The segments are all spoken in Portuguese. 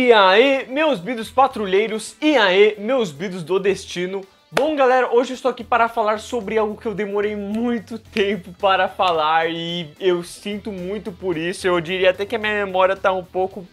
E aí, meus bidos patrulheiros, e aí, meus bidos do destino. Bom, galera, hoje eu estou aqui para falar sobre algo que eu demorei muito tempo para falar e eu sinto muito por isso. Eu diria até que a minha memória está um pouco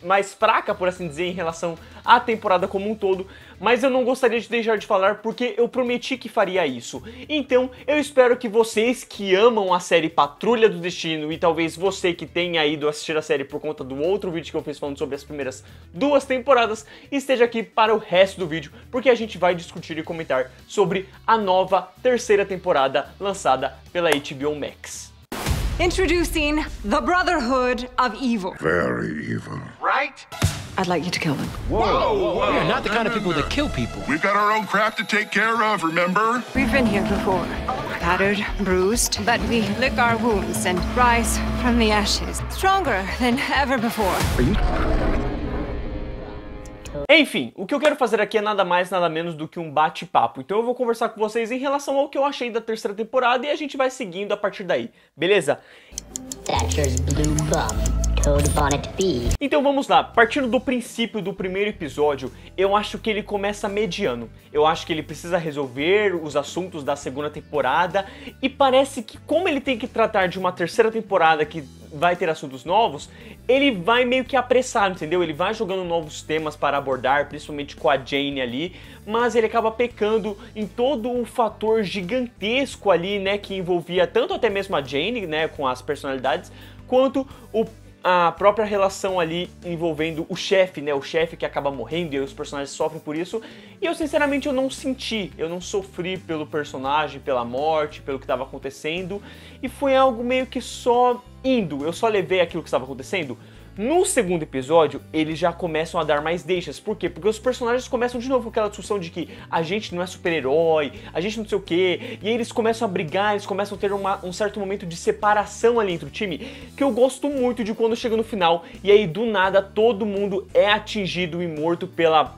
mais fraca, por assim dizer, em relação à temporada como um todo, mas eu não gostaria de deixar de falar porque eu prometi que faria isso. Então, eu espero que vocês que amam a série Patrulha do Destino e talvez você que tenha ido assistir a série por conta do outro vídeo que eu fiz falando sobre as primeiras duas temporadas, esteja aqui para o resto do vídeo, porque a gente vai discutir e comentar sobre a nova terceira temporada lançada pela HBO Max. Introducing the Brotherhood of Evil. Very evil. Right? I'd like you to kill them. Whoa! We are not the kind of people that kill people. We've got our own crap to take care of, remember? We've been here before. Battered, bruised, but we lick our wounds and rise from the ashes. Stronger than ever before. Enfim, o que eu quero fazer aqui é nada mais, nada menos do que um bate-papo. Então eu vou conversar com vocês em relação ao que eu achei da terceira temporada e a gente vai seguindo a partir daí, beleza? Thatcher's blue bum, code bonnet B. Então vamos lá, partindo do princípio do primeiro episódio, eu acho que ele começa mediano. Eu acho que ele precisa resolver os assuntos da segunda temporada e parece que como ele tem que tratar de uma terceira temporada que vai ter assuntos novos, ele vai meio que apressar, entendeu? Ele vai jogando novos temas para abordar, principalmente com a Jane ali, mas ele acaba pecando em todo o fator gigantesco ali, né, que envolvia tanto até mesmo a Jane, né, com as personalidades, quanto a própria relação ali envolvendo o chefe, né, o chefe que acaba morrendo e os personagens sofrem por isso, e eu sinceramente eu não sofri pelo personagem, pela morte, pelo que estava acontecendo, e foi algo meio que só indo, eu só levei aquilo que estava acontecendo. No segundo episódio, eles já começam a dar mais deixas. Por quê? Porque os personagens começam de novo com aquela discussão de que a gente não é super-herói, a gente não sei o quê, e aí eles começam a brigar, eles começam a ter um certo momento de separação ali entre o time, que eu gosto muito de quando chega no final, e aí do nada todo mundo é atingido e morto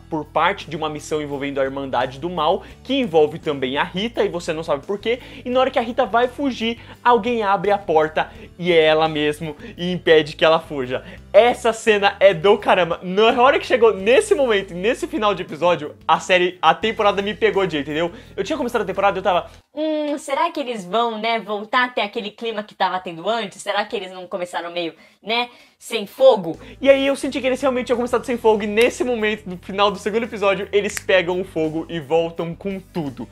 por parte de uma missão envolvendo a Irmandade do Mal, que envolve também a Rita, e você não sabe por quê, e na hora que a Rita vai fugir, alguém abre a porta, e é ela mesmo, e impede que ela fuja. Essa cena é do caramba. Na hora que chegou nesse momento, nesse final de episódio, a temporada me pegou de jeito, entendeu? Eu tinha começado a temporada e eu tava... Será que eles vão, né, voltar até aquele clima que tava tendo antes? Será que eles não começaram meio, né, sem fogo? E aí eu senti que eles realmente tinham começado sem fogo e nesse momento, no final do segundo episódio, eles pegam o fogo e voltam com tudo.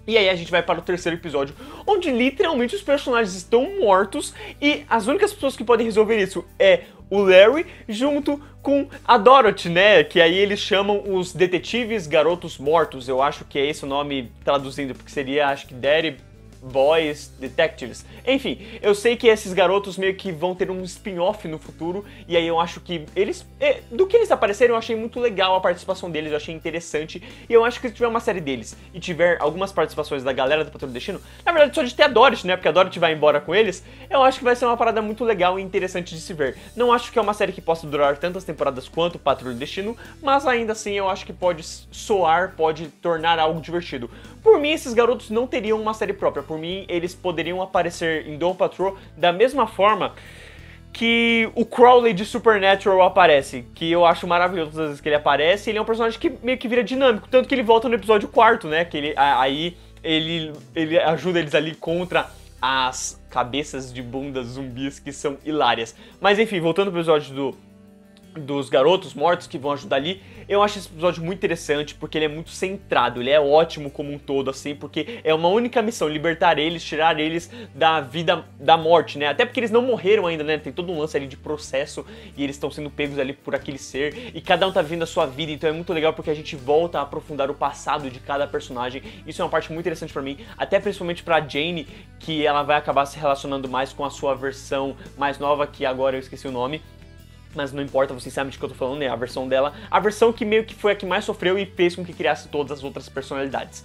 E aí a gente vai para o terceiro episódio, onde literalmente os personagens estão mortos e as únicas pessoas que podem resolver isso é o Larry junto com a Dorothy, né? Que aí eles chamam os detetives garotos mortos. Eu acho que é esse o nome traduzindo, porque seria, acho que Daddy Boys Detectives. Enfim, eu sei que esses garotos meio que vão ter um spin-off no futuro, e aí eu acho que eles... do que eles apareceram, eu achei muito legal a participação deles, eu achei interessante, e eu acho que se tiver uma série deles e tiver algumas participações da galera do Patrulha do Destino, na verdade só de ter a Dorothy, né, porque a Dorothy vai embora com eles, eu acho que vai ser uma parada muito legal e interessante de se ver. Não acho que é uma série que possa durar tantas temporadas quanto o Patrulha do Destino, mas ainda assim eu acho que pode soar, pode tornar algo divertido. Por mim, esses garotos não teriam uma série própria. Por mim, eles poderiam aparecer em Doom Patrol da mesma forma que o Crowley de Supernatural aparece, que eu acho maravilhoso todas as vezes que ele aparece. Ele é um personagem que meio que vira dinâmico, tanto que ele volta no episódio 4, né, que ele ajuda eles ali contra as cabeças de bunda zumbis que são hilárias. Mas enfim, voltando pro episódio dos garotos mortos que vão ajudar ali, eu acho esse episódio muito interessante porque ele é muito centrado, ele é ótimo como um todo, assim, porque é uma única missão, libertar eles, tirar eles da vida, da morte, né, até porque eles não morreram ainda, né, tem todo um lance ali de processo e eles estão sendo pegos ali por aquele ser e cada um tá vivendo a sua vida, então é muito legal porque a gente volta a aprofundar o passado de cada personagem, isso é uma parte muito interessante pra mim, até principalmente pra Jane, que ela vai acabar se relacionando mais com a sua versão mais nova, que agora eu esqueci o nome, mas não importa, vocês sabem de que eu tô falando, né, a versão dela, a versão que meio que foi a que mais sofreu e fez com que criasse todas as outras personalidades.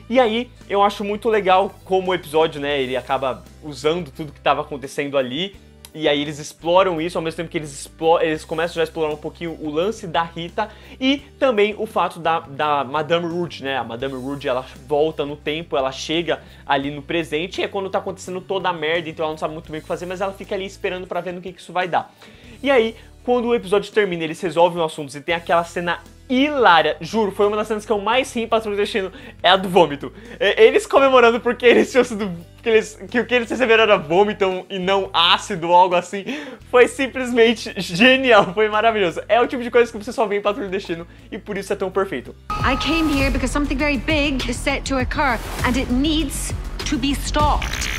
E aí, eu acho muito legal como o episódio, né, ele acaba usando tudo que estava acontecendo ali, e aí eles exploram isso, ao mesmo tempo que eles começam já a explorar um pouquinho o lance da Rita e também o fato da Madame Rouge, né? A Madame Rouge, ela volta no tempo, ela chega ali no presente, e é quando tá acontecendo toda a merda, então ela não sabe muito bem o que fazer, mas ela fica ali esperando pra ver no que isso vai dar. E aí, quando o episódio termina, eles resolvem os assuntos e tem aquela cena hilária, juro, foi uma das cenas que eu mais ri em Patrulha do Destino, é a do vômito. Eles comemorando porque eles tinham sido, que o que eles receberam era vômito e não ácido ou algo assim, foi simplesmente genial, foi maravilhoso. É o tipo de coisa que você só vê em Patrulha do Destino e por isso é tão perfeito. I came here because something very big is set to occur, and it needs to be stopped.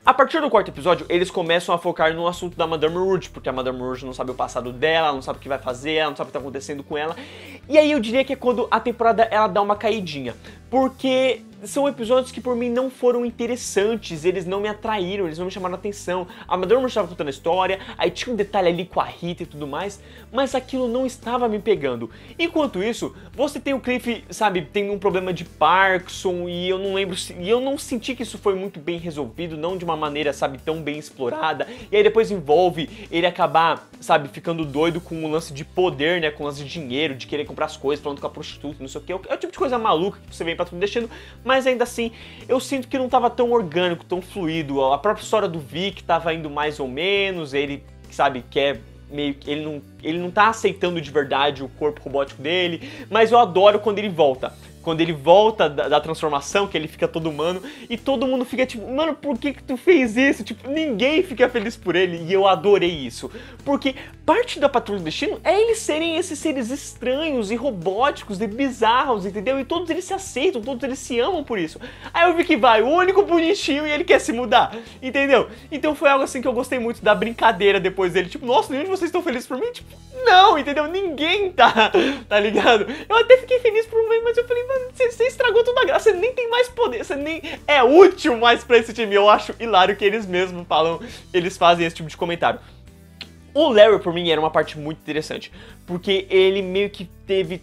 A partir do quarto episódio, eles começam a focar no assunto da Madame Rouge, porque a Madame Rouge não sabe o passado dela, não sabe o que vai fazer, ela não sabe o que tá acontecendo com ela. E aí eu diria que é quando a temporada ela dá uma caidinha, porque são episódios que por mim não foram interessantes, eles não me atraíram, eles não me chamaram a atenção. A Madame Rouge estava contando a história, aí tinha um detalhe ali com a Rita e tudo mais, mas aquilo não estava me pegando. Enquanto isso, você tem o Cliff, sabe, tem um problema de Parkinson e eu não lembro, e eu não senti que isso foi muito bem resolvido, não de uma maneira, sabe, tão bem explorada. E aí depois envolve ele acabar, sabe, ficando doido com o lance de poder, né, com o lance de dinheiro, de querer comprar as coisas, falando com a prostituta, não sei o que. É o tipo de coisa maluca que você vem pra tudo deixando, mas ainda assim, eu sinto que não tava tão orgânico, tão fluido. A própria história do Vic tava indo mais ou menos, ele, sabe, quer meio que ele não tá aceitando de verdade o corpo robótico dele, mas eu adoro quando ele volta. Quando ele volta da transformação, que ele fica todo humano, e todo mundo fica tipo, mano, por que tu fez isso? Tipo, ninguém fica feliz por ele, e eu adorei isso. Porque parte da Patrulha do Destino é eles serem esses seres estranhos e robóticos e bizarros, entendeu? E todos eles se aceitam, todos eles se amam por isso. Aí eu vi que vai, o único bonitinho e ele quer se mudar, entendeu? Então foi algo assim que eu gostei muito da brincadeira depois dele, tipo, nossa, nenhum de vocês estão felizes por mim? Tipo, não, entendeu? Ninguém tá ligado? Eu até fiquei feliz por um momento, mas eu falei, você estragou toda a graça, você nem tem mais poder, você nem é útil mais pra esse time. Eu acho hilário que eles mesmos falam, eles fazem esse tipo de comentário. O Larry, por mim, era uma parte muito interessante, porque ele meio que teve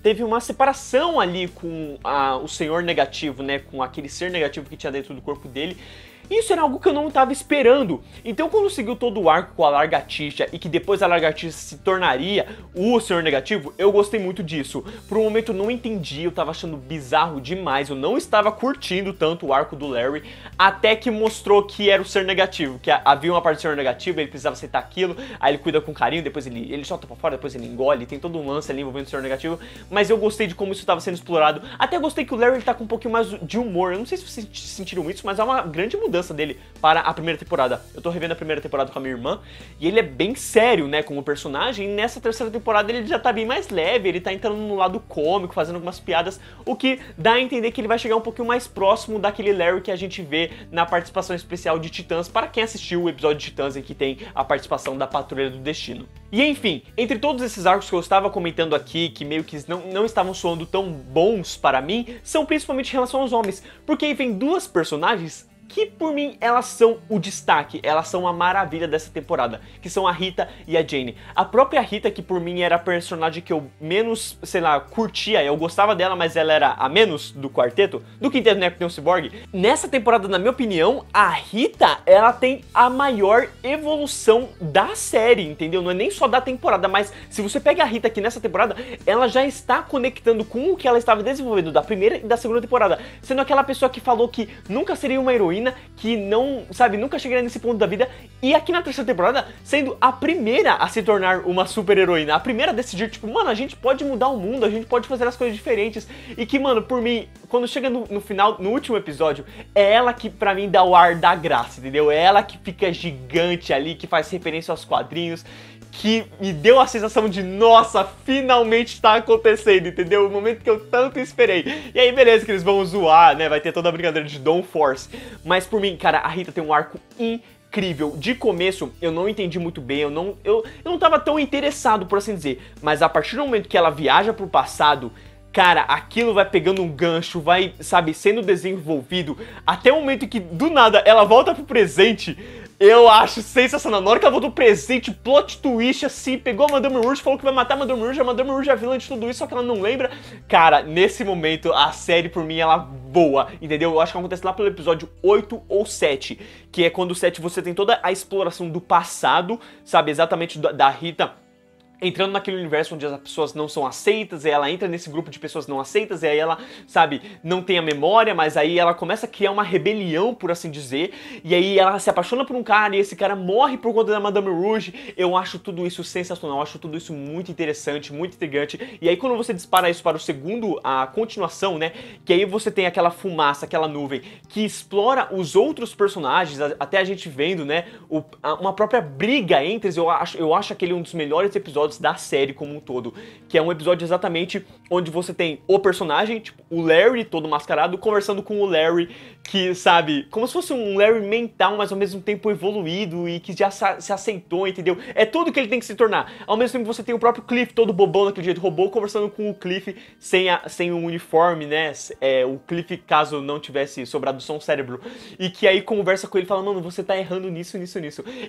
teve uma separação ali com o Senhor Negativo, né, com aquele ser negativo que tinha dentro do corpo dele. Isso era algo que eu não estava esperando. Então quando seguiu todo o arco com a Lagartixa e que depois a Lagartixa se tornaria o Senhor Negativo, eu gostei muito disso. Por um momento eu não entendi, eu tava achando bizarro demais, eu não estava curtindo tanto o arco do Larry, até que mostrou que era o Ser Negativo, que havia uma parte do Senhor Negativo, ele precisava aceitar aquilo, aí ele cuida com carinho, depois ele solta pra fora, depois ele engole, tem todo um lance ali envolvendo o Senhor Negativo, mas eu gostei de como isso estava sendo explorado. Até gostei que o Larry tá com um pouquinho mais de humor, eu não sei se vocês sentiram isso, mas é uma grande mudança dele para a primeira temporada. Eu tô revendo a primeira temporada com a minha irmã e ele é bem sério, né, como personagem, e nessa terceira temporada ele já tá bem mais leve, ele tá entrando no lado cômico, fazendo algumas piadas, o que dá a entender que ele vai chegar um pouquinho mais próximo daquele Larry que a gente vê na participação especial de Titãs, para quem assistiu o episódio de Titãs em que tem a participação da Patrulha do Destino. E enfim, entre todos esses arcos que eu estava comentando aqui, que meio que não estavam soando tão bons para mim, são principalmente em relação aos homens, porque aí vem duas personagens que por mim elas são o destaque, elas são a maravilha dessa temporada, que são a Rita e a Jane. A própria Rita, que por mim era a personagem que eu menos, sei lá, curtia, eu gostava dela, mas ela era a menos do quarteto, do quinteto, né, que tem o Cyborg. Nessa temporada, na minha opinião, a Rita, ela tem a maior evolução da série, entendeu? Não é nem só da temporada, mas se você pega a Rita aqui nessa temporada, ela já está conectando com o que ela estava desenvolvendo da primeira e da segunda temporada, sendo aquela pessoa que falou que nunca seria uma heroína, que não, sabe, nunca chegaria nesse ponto da vida, e aqui na terceira temporada, sendo a primeira a se tornar uma super heroína, a primeira a decidir, tipo, mano, a gente pode mudar o mundo, a gente pode fazer as coisas diferentes, e que, mano, por mim, quando chega no final, no último episódio, é ela que pra mim dá o ar da graça, entendeu? É ela que fica gigante ali, que faz referência aos quadrinhos, que me deu a sensação de, nossa, finalmente está acontecendo, entendeu? O momento que eu tanto esperei. E aí, beleza, que eles vão zoar, né? Vai ter toda a brincadeira de Dawn Force. Mas por mim, cara, a Rita tem um arco incrível. De começo, eu não entendi muito bem, eu não tava tão interessado, por assim dizer. Mas a partir do momento que ela viaja pro passado, cara, aquilo vai pegando um gancho, vai, sabe, sendo desenvolvido, até o momento que, do nada, ela volta pro presente. Eu acho sensacional. Na hora que ela voltou pro presente, plot twist, assim, pegou a Madame Rouge, falou que vai matar a Madame Rouge é a vilã de tudo isso, só que ela não lembra. Cara, nesse momento, a série, por mim, ela voa, entendeu? Eu acho que acontece lá pelo episódio 8 ou 7, que é quando o 7 você tem toda a exploração do passado, sabe, exatamente da Rita entrando naquele universo onde as pessoas não são aceitas, e ela entra nesse grupo de pessoas não aceitas, e aí ela, sabe, não tem a memória, mas aí ela começa a criar uma rebelião, por assim dizer, e aí ela se apaixona por um cara, e esse cara morre por conta da Madame Rouge. Eu acho tudo isso sensacional, eu acho tudo isso muito interessante, muito intrigante, e aí quando você dispara isso para o segundo, a continuação, né, que aí você tem aquela fumaça, aquela nuvem, que explora os outros personagens, até a gente vendo, né, uma própria briga entre eles. Eu acho aquele um dos melhores episódios da série como um todo, que é um episódio exatamente onde você tem o personagem, tipo, o Larry todo mascarado, conversando com o Larry, que, sabe, como se fosse um Larry mental, mas ao mesmo tempo evoluído e que já se aceitou, entendeu? É tudo que ele tem que se tornar. Ao mesmo tempo você tem o próprio Cliff, todo bobão daquele jeito robô, conversando com o Cliff sem o uniforme, né? O Cliff, caso não tivesse sobrado só um cérebro, e que aí conversa com ele e fala, mano, você tá errando nisso.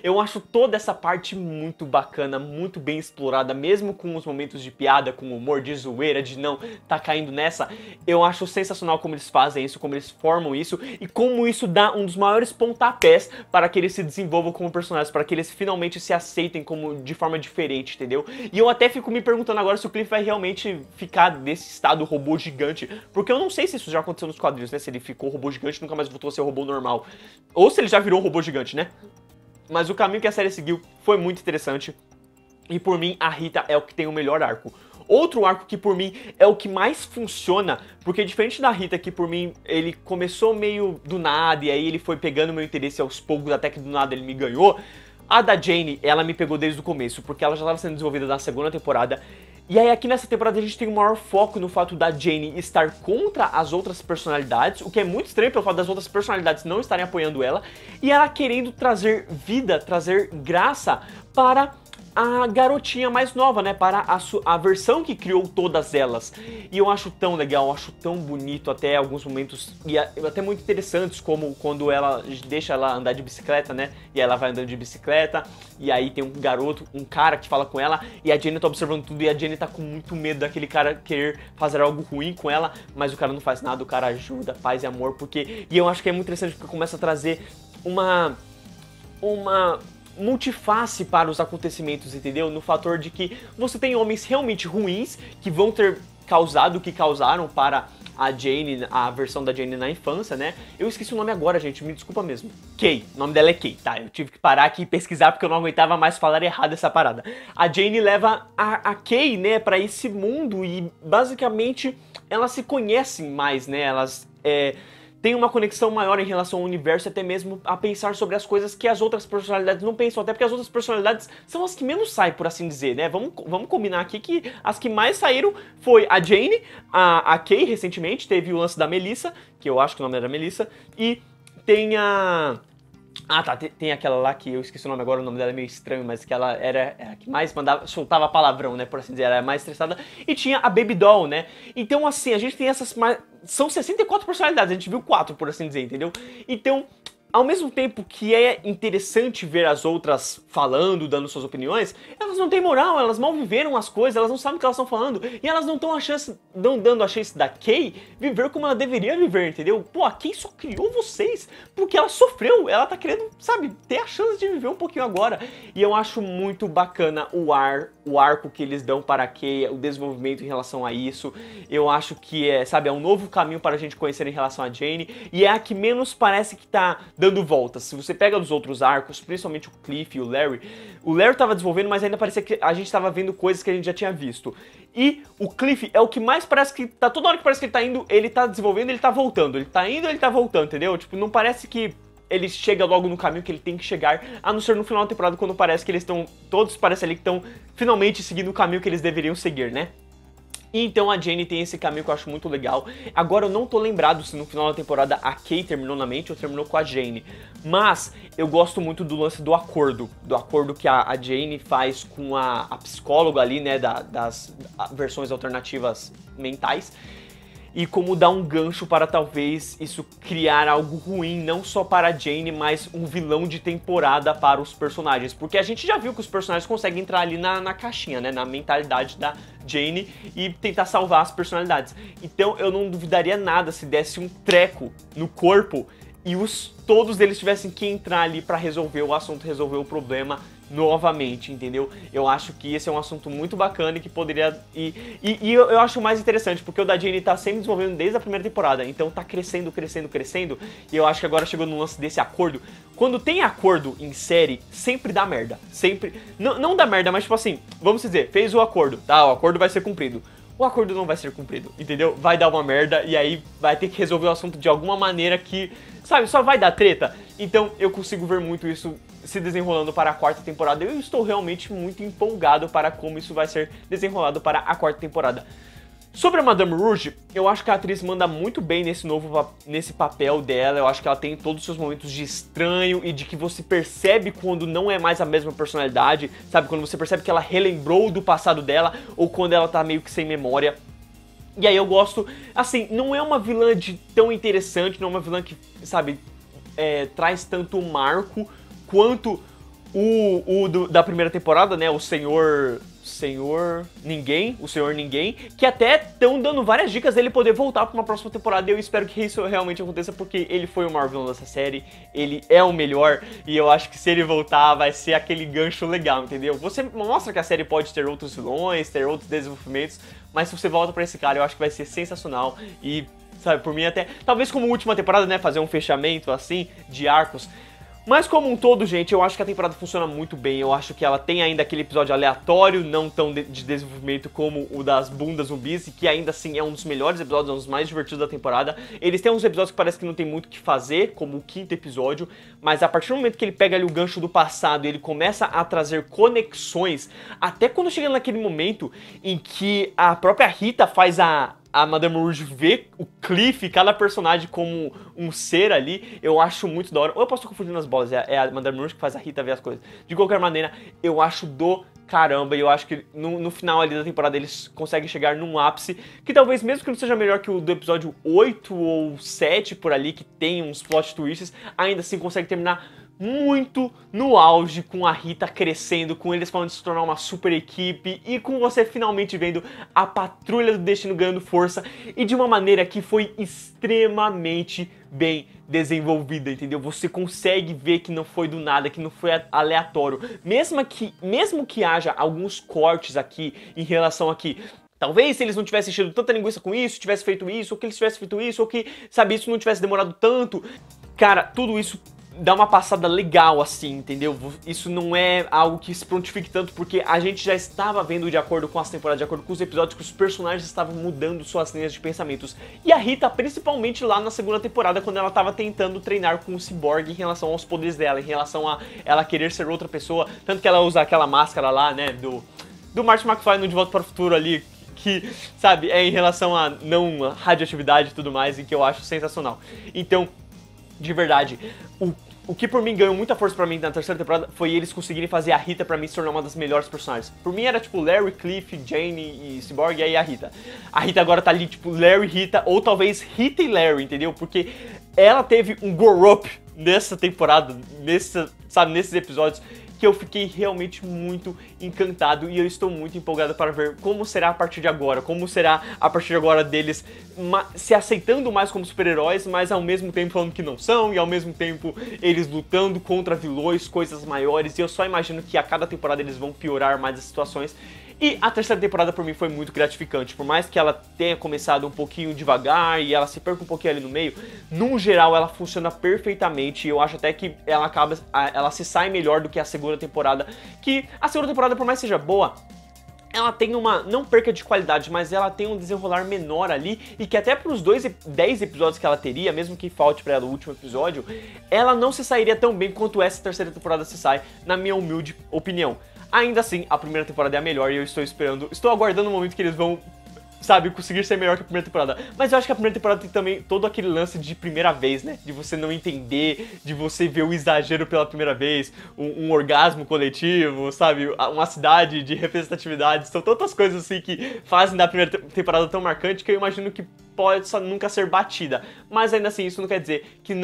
Eu acho toda essa parte muito bacana, muito bem explorada, mesmo com os momentos de piada, com humor, de zoeira, de não tá caindo nessa. Eu acho sensacional como eles fazem isso, como eles formam isso, e como isso dá um dos maiores pontapés para que eles se desenvolvam como personagens, para que eles finalmente se aceitem como de forma diferente, entendeu? E eu até fico me perguntando agora se o Cliff vai realmente ficar desse estado robô gigante, porque eu não sei se isso já aconteceu nos quadrinhos, né? Se ele ficou robô gigante e nunca mais voltou a ser robô normal, ou se ele já virou um robô gigante, né? Mas o caminho que a série seguiu foi muito interessante. E por mim, a Rita é o que tem o melhor arco. Outro arco que por mim é o que mais funciona, porque diferente da Rita, que por mim ele começou meio do nada, e aí ele foi pegando meu interesse aos poucos, até que do nada ele me ganhou. A da Jane, ela me pegou desde o começo, porque ela já estava sendo desenvolvida na segunda temporada. E aí aqui nessa temporada a gente tem o maior foco no fato da Jane estar contra as outras personalidades, o que é muito estranho pelo fato das outras personalidades não estarem apoiando ela, e ela querendo trazer vida, trazer graça para a garotinha mais nova, né, para a versão que criou todas elas. E eu acho tão legal, eu acho tão bonito, até alguns momentos, e até muito interessantes, como quando ela deixa ela andar de bicicleta, né, e ela vai andando de bicicleta, e aí tem um garoto, um cara que fala com ela, e a Jane tá observando tudo, e a Jane tá com muito medo daquele cara querer fazer algo ruim com ela, mas o cara não faz nada, o cara ajuda, paz e amor, porque... E eu acho que é muito interessante, porque começa a trazer uma multiface para os acontecimentos, entendeu? No fator de que você tem homens realmente ruins que vão ter causado o que causaram para a Jane, a versão da Jane na infância, né? Eu esqueci o nome agora, gente, me desculpa mesmo. Kay, o nome dela é Kay, tá? Eu tive que parar aqui e pesquisar porque eu não aguentava mais falar errado essa parada. A Jane leva a Kay, né, para esse mundo e basicamente elas se conhecem mais, né? Elas tem uma conexão maior em relação ao universo, até mesmo a pensar sobre as coisas que as outras personalidades não pensam, até porque as outras personalidades são as que menos saem, por assim dizer, né? Vamos combinar aqui que as que mais saíram foi a Jane, a Kay recentemente, teve o lance da Melissa, que eu acho que o nome era Melissa, e tem a... Ah, tá, tem aquela lá que eu esqueci o nome agora, o nome dela é meio estranho, mas que ela era a que mais soltava palavrão, né, por assim dizer, ela era mais estressada. E tinha a Baby Doll, né? Então, assim, a gente tem essas... São 64 personalidades, a gente viu 4, por assim dizer, entendeu? Então, ao mesmo tempo que é interessante ver as outras falando, dando suas opiniões, elas não têm moral, elas mal viveram as coisas, elas não sabem o que elas estão falando, e elas não estão dando a chance da Kay viver como ela deveria viver, entendeu? Pô, a Kay só criou vocês porque ela sofreu, ela tá querendo, sabe, ter a chance de viver um pouquinho agora. E eu acho muito bacana o arco que eles dão para a Kay, o desenvolvimento em relação a isso. Eu acho que é um novo caminho para a gente conhecer em relação a Jane, e é a que menos parece que tá dando voltas. Se você pega dos outros arcos, principalmente o Cliff e o Larry tava desenvolvendo, mas ainda parecia que a gente tava vendo coisas que a gente já tinha visto. E o Cliff é o que mais parece que tá, toda hora que parece que ele tá indo, ele tá desenvolvendo, ele tá voltando. Ele tá indo, ele tá voltando, entendeu? Tipo, não parece que ele chega logo no caminho que ele tem que chegar, a não ser no final da temporada, quando parece que eles estão, todos parecem ali que estão finalmente seguindo o caminho que eles deveriam seguir, né? E então a Jane tem esse caminho que eu acho muito legal. Agora eu não tô lembrado se no final da temporada a Kay terminou na mente ou terminou com a Jane. Mas eu gosto muito do lance do acordo que a Jane faz com a psicóloga ali, né, das versões alternativas mentais. E como dá um gancho para talvez isso criar algo ruim, não só para a Jane, mas um vilão de temporada para os personagens. Porque a gente já viu que os personagens conseguem entrar ali na caixinha, né, na mentalidade da Jane e tentar salvar as personalidades. Então eu não duvidaria nada se desse um treco no corpo e todos eles tivessem que entrar ali para resolver o assunto, resolver o problema novamente, entendeu? Eu acho que esse é um assunto muito bacana e que poderia... eu acho mais interessante, porque o da Jane tá sempre desenvolvendo desde a primeira temporada, então tá crescendo, e eu acho que agora chegou no lance desse acordo. Quando tem acordo em série, sempre dá merda, sempre... Não dá merda, mas tipo assim, vamos dizer, fez o acordo, tá? O acordo vai ser cumprido. O acordo não vai ser cumprido, entendeu? Vai dar uma merda e aí vai ter que resolver o assunto de alguma maneira que, sabe, só vai dar treta. Então eu consigo ver muito isso se desenrolando para a quarta temporada. Eu estou realmente muito empolgado para como isso vai ser desenrolado para a quarta temporada. Sobre a Madame Rouge, eu acho que a atriz manda muito bem nesse papel dela. Eu acho que ela tem todos os seus momentos de estranho e de que você percebe quando não é mais a mesma personalidade, sabe? Quando você percebe que ela relembrou do passado dela ou quando ela tá meio que sem memória. E aí eu gosto, assim, não é uma vilã tão interessante, não é uma vilã que, sabe, traz tanto marco quanto da primeira temporada, né? O Senhor Ninguém, que até estão dando várias dicas dele poder voltar para uma próxima temporada, e eu espero que isso realmente aconteça, porque ele foi o maior vilão dessa série, ele é o melhor, e eu acho que se ele voltar vai ser aquele gancho legal, entendeu? Você mostra que a série pode ter outros vilões, ter outros desenvolvimentos, mas se você volta pra esse cara, eu acho que vai ser sensacional, e, sabe, por mim até, talvez como última temporada, né, fazer um fechamento assim, de arcos. Mas como um todo, gente, eu acho que a temporada funciona muito bem. Eu acho que ela tem ainda aquele episódio aleatório, não tão de desenvolvimento como o das bundas zumbis, e que ainda assim é um dos melhores episódios, um dos mais divertidos da temporada. Eles têm uns episódios que parece que não tem muito o que fazer, como o quinto episódio, mas a partir do momento que ele pega ali o gancho do passado e ele começa a trazer conexões, até quando chega naquele momento em que a própria Rita faz a Madame Rouge vê o Cliff, cada personagem como um ser ali, eu acho muito da hora. Ou eu posso estar confundindo as bolas, é a Madame Rouge que faz a Rita ver as coisas. De qualquer maneira, eu acho do caramba, e eu acho que no final ali da temporada eles conseguem chegar num ápice, que talvez mesmo que não seja melhor que o do episódio 8 ou 7 por ali, que tem uns plot twists, ainda assim consegue terminar muito no auge, com a Rita crescendo, com eles falando de se tornar uma super equipe e com você finalmente vendo a Patrulha do Destino ganhando força e de uma maneira que foi extremamente bem desenvolvida, entendeu? Você consegue ver que não foi do nada, que não foi aleatório, mesmo que haja alguns cortes aqui em relação aqui. Talvez se eles não tivessem enchido tanta linguiça com isso, tivesse feito isso, ou que eles tivessem feito isso, ou que, sabe, isso não tivesse demorado tanto. Cara, tudo isso dá uma passada legal assim, entendeu? Isso não é algo que se prontifique tanto, porque a gente já estava vendo de acordo com as temporadas, de acordo com os episódios, que os personagens estavam mudando suas linhas de pensamentos. E a Rita, principalmente lá na segunda temporada, quando ela estava tentando treinar com o Cyborg em relação aos poderes dela, em relação a ela querer ser outra pessoa, tanto que ela usa aquela máscara lá, né, do Marty McFly no De Volta para o Futuro ali, que, sabe, é em relação a não radioatividade e tudo mais, e que eu acho sensacional. Então, de verdade, o que por mim ganhou muita força pra mim na terceira temporada foi eles conseguirem fazer a Rita pra mim se tornar uma das melhores personagens. Por mim era tipo Larry, Cliff, Jane e Cyborg, e aí a Rita. A Rita agora tá ali tipo Larry, Rita, ou talvez Rita e Larry, entendeu? Porque ela teve um grow up nessa temporada, nesses episódios, que eu fiquei realmente muito encantado, e eu estou muito empolgado para ver como será a partir de agora, deles se aceitando mais como super-heróis, mas ao mesmo tempo falando que não são, e ao mesmo tempo eles lutando contra vilões, coisas maiores, e eu só imagino que a cada temporada eles vão piorar mais as situações. E a terceira temporada por mim foi muito gratificante, por mais que ela tenha começado um pouquinho devagar e ela se perca um pouquinho ali no meio, no geral ela funciona perfeitamente, e eu acho até que ela se sai melhor do que a segunda temporada, que a segunda temporada, por mais que seja boa, ela tem uma, não perca de qualidade, mas ela tem um desenrolar menor ali, e que até para os 10 episódios que ela teria, mesmo que falte para ela o último episódio, ela não se sairia tão bem quanto essa terceira temporada se sai, na minha humilde opinião. Ainda assim, a primeira temporada é a melhor, e eu estou aguardando o momento que eles vão, sabe, conseguir ser melhor que a primeira temporada. Mas eu acho que a primeira temporada tem também todo aquele lance de primeira vez, né? De você não entender, de você ver o exagero pela primeira vez, um orgasmo coletivo, sabe? Uma cidade de representatividade. São tantas coisas assim que fazem da primeira temporada tão marcante que eu imagino que pode só nunca ser batida. Mas ainda assim, isso não quer dizer que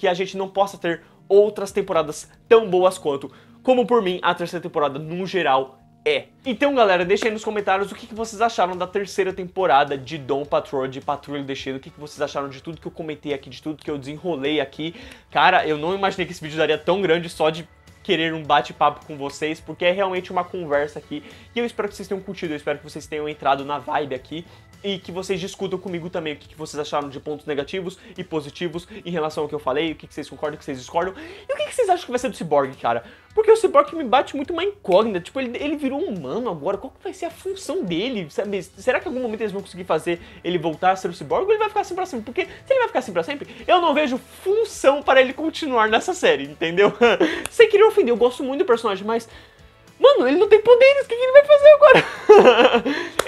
a gente não possa ter outras temporadas tão boas quanto. Como por mim, a terceira temporada, no geral, é. Então, galera, deixa aí nos comentários o que vocês acharam da terceira temporada de Dawn Patrol, de Patrulha do Destino. O que vocês acharam de tudo que eu comentei aqui, de tudo que eu desenrolei aqui. Cara, eu não imaginei que esse vídeo daria tão grande só de querer um bate-papo com vocês, porque é realmente uma conversa aqui. E eu espero que vocês tenham curtido, eu espero que vocês tenham entrado na vibe aqui. E que vocês discutam comigo também o que vocês acharam de pontos negativos e positivos em relação ao que eu falei, o que vocês concordam, o que vocês discordam. E o que vocês acham que vai ser do Cyborg, cara? Porque o Cyborg me bate muito uma incógnita. Tipo, ele virou um humano agora. Qual que vai ser a função dele, sabe? Será que em algum momento eles vão conseguir fazer ele voltar a ser o Cyborg ou ele vai ficar assim pra sempre? Porque se ele vai ficar assim pra sempre, eu não vejo função para ele continuar nessa série, entendeu? Sem querer ofender, eu gosto muito do personagem, mas... Mano, ele não tem poderes, o que ele vai fazer agora?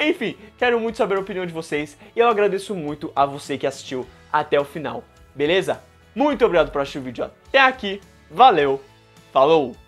Enfim, quero muito saber a opinião de vocês e eu agradeço muito a você que assistiu até o final, beleza? Muito obrigado por assistir o vídeo até aqui, valeu, falou!